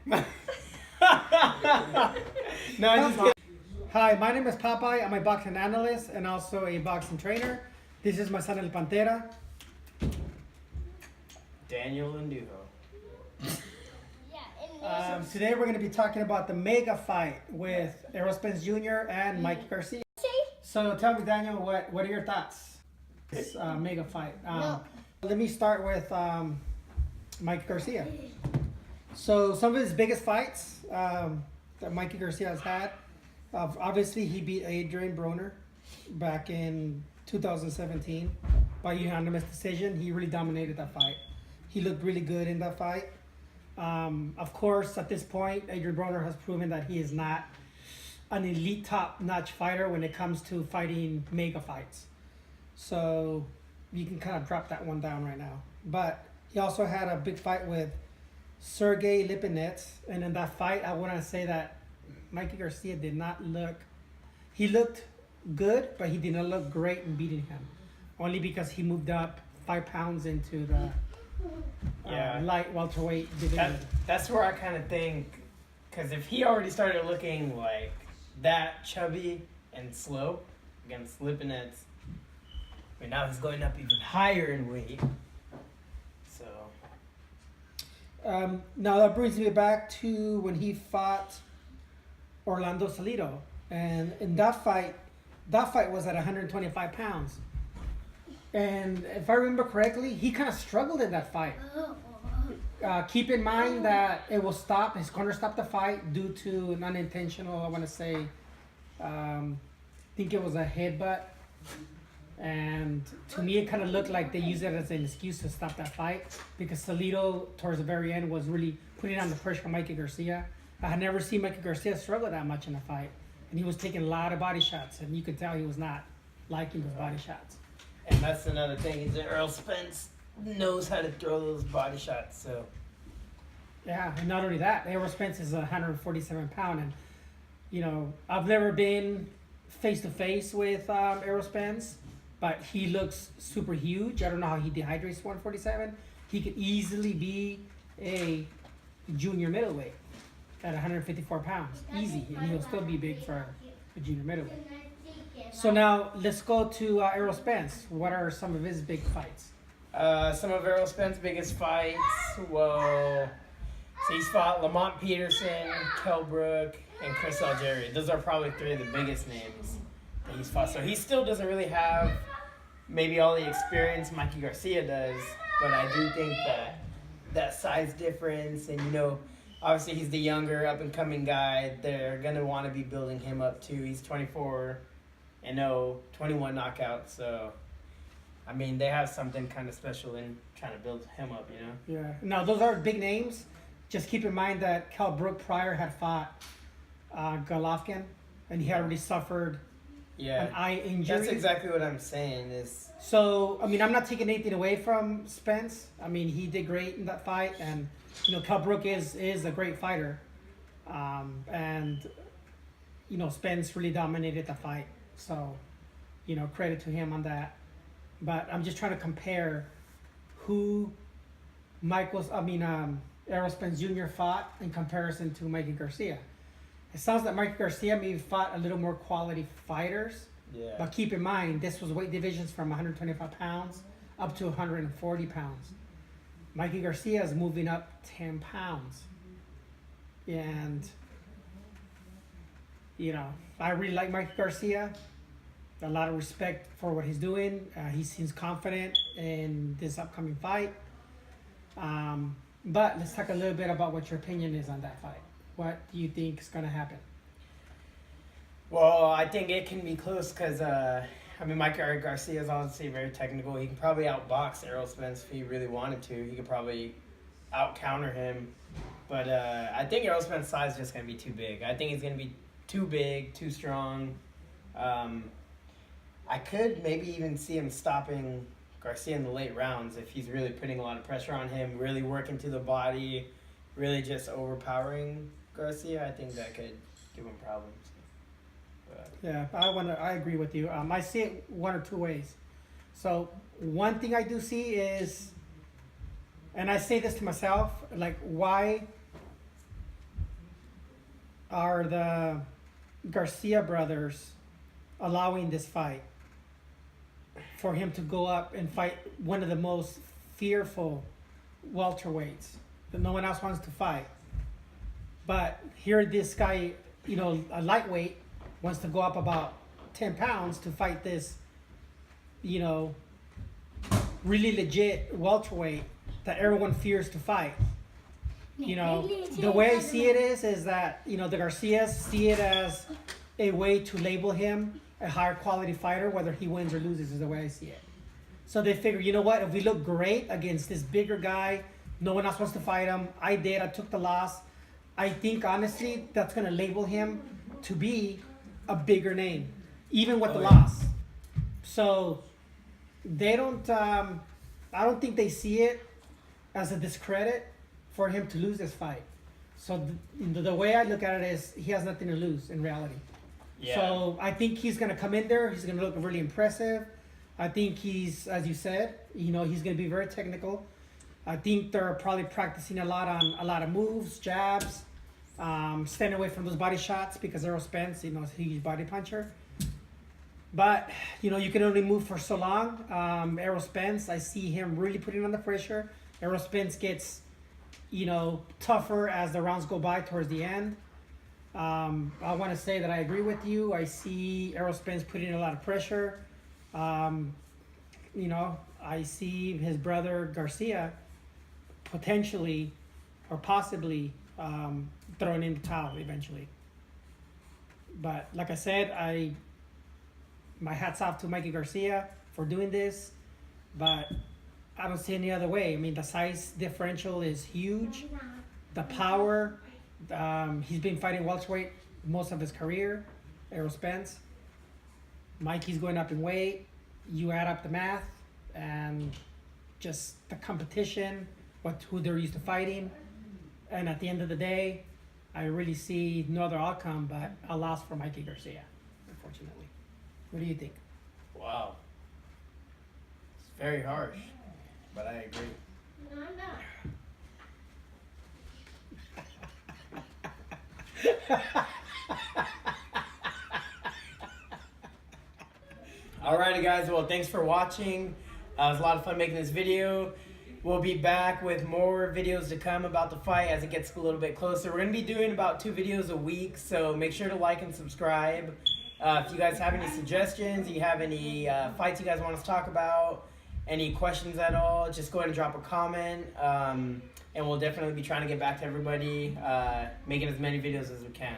No, I just kidding. Hi, my name is Popeye. I'm a boxing analyst and also a boxing trainer. This is my son El Pantera. Daniel Lindujo. Today we're going to be talking about the mega fight with Errol Spence Jr. and Mikey Garcia. So tell me, Daniel, what are your thoughts? This mega fight. Let me start with Mikey Garcia. So some of his biggest fights that Mikey Garcia has had, obviously he beat Adrian Broner back in 2017 by unanimous decision. He really dominated that fight. He looked really good in that fight. Of course, at this point, Adrian Broner has proven that he is not an elite top-notch fighter when it comes to fighting mega fights. So you can kind of drop that one down right now. But he also had a big fight with Sergey Lipinets, and in that fight, I want to say that Mikey Garcia did not look. He looked good, but he did not look great in beating him, only because he moved up 5 pounds into the light welterweight division. That's where I kind of think, because if he already started looking like that chubby and slow against Lipinets, I mean, now he's going up even higher in weight. So. Now that brings me back to when he fought Orlando Salido, and in that fight was at 125 pounds. And if I remember correctly, he kind of struggled in that fight. Keep in mind that his corner stopped the fight due to an unintentional, I want to say, I think it was a headbutt. And to me, it kind of looked like they used it as an excuse to stop that fight, because Salido, towards the very end, was really putting on the pressure on Mikey Garcia. I had never seen Mikey Garcia struggle that much in a fight. And he was taking a lot of body shots, and you could tell he was not liking those body shots. And that's another thing, is that Errol Spence knows how to throw those body shots. So. Yeah, and not only that, Errol Spence is 147 pound, and you know, I've never been face to face with Errol Spence, but he looks super huge. I don't know how he dehydrates 147. He could easily be a junior middleweight at 154 pounds, easy, and he'll still be big for a junior middleweight. So now let's go to Errol Spence. What are some of his big fights? Some of Errol Spence's biggest fights. Well, so he's fought Lamont Peterson, Kell Brook, and Chris Algieri. Those are probably 3 of the biggest names that he's fought. So he still doesn't really have maybe all the experience Mikey Garcia does, but I do think that size difference, and you know, obviously he's the younger up and coming guy. They're gonna want to be building him up too. He's 24. 21 knockouts, so I mean they have something kind of special in trying to build him up, you know? Yeah. Now those are big names. Just keep in mind that Kell Brook prior had fought Golovkin, and he had already suffered an eye injury. That's exactly what I'm saying. So I mean, I'm not taking anything away from Spence. I mean, he did great in that fight, and you know, Kell Brook is a great fighter, and you know, Spence really dominated the fight. So, you know, credit to him on that. But I'm just trying to compare who Errol Spence Jr. fought in comparison to Mikey Garcia. It sounds like Mikey Garcia maybe fought a little more quality fighters. Yeah. But keep in mind, this was weight divisions from 125 pounds up to 140 pounds. Mikey Garcia is moving up 10 pounds. And you know, I really like Mikey Garcia. A lot of respect for what he's doing. He seems confident in this upcoming fight. But let's talk a little bit about what your opinion is on that fight. What do you think is going to happen? Well, I think it can be close because, Mikey Garcia is obviously very technical. He can probably outbox Errol Spence if he really wanted to. He could probably out-counter him. But I think Errol Spence's size is just going to be too big. I think he's going to be too big, too strong. I could maybe even see him stopping Garcia in the late rounds if he's really putting a lot of pressure on him, really working to the body, really just overpowering Garcia. I think that could give him problems. But. Yeah, I agree with you. I see it one or two ways. So one thing I do see is, and I say this to myself, like why are the Garcia brothers allowing this fight for him to go up and fight one of the most fearful welterweights that no one else wants to fight? But here this guy, you know, a lightweight, wants to go up about 10 pounds to fight this, you know, really legit welterweight that everyone fears to fight. You know, the way I see it is that, you know, the Garcias see it as a way to label him a higher quality fighter, whether he wins or loses, is the way I see it. So they figure, you know what, if we look great against this bigger guy, no one else wants to fight him, I took the loss. I think, honestly, that's going to label him to be a bigger name, even with the loss. So they don't, I don't think they see it as a discredit for him to lose this fight. So the way I look at it is he has nothing to lose in reality. Yeah. So I think he's going to come in there. He's going to look really impressive. I think he's, as you said, you know, he's going to be very technical. I think they're probably practicing a lot on a lot of moves, jabs, staying away from those body shots because Errol Spence, you know, is a huge body puncher. But, you know, you can only move for so long. Errol Spence, I see him really putting on the pressure. Errol Spence gets, you know, tougher as the rounds go by towards the end. I want to say that I agree with you. I see Errol Spence putting a lot of pressure. You know, I see his brother Garcia potentially or possibly throwing in the towel eventually. But like I said, my hat's off to Mikey Garcia for doing this, but I don't see any other way. I mean, the size differential is huge. The power, he's been fighting welterweight most of his career, Errol Spence. Mikey's going up in weight. You add up the math and just the competition, who they're used to fighting. And at the end of the day, I really see no other outcome but a loss for Mikey Garcia, unfortunately. What do you think? Wow. It's very harsh, but I agree. No, I'm not. Alrighty guys, well thanks for watching. It was a lot of fun making this video. We'll be back with more videos to come about the fight as it gets a little bit closer. We're going to be doing about 2 videos a week, so make sure to like and subscribe. If you guys have any suggestions, you have any fights you guys want us to talk about, any questions at all, just go ahead and drop a comment. And we'll definitely be trying to get back to everybody, making as many videos as we can.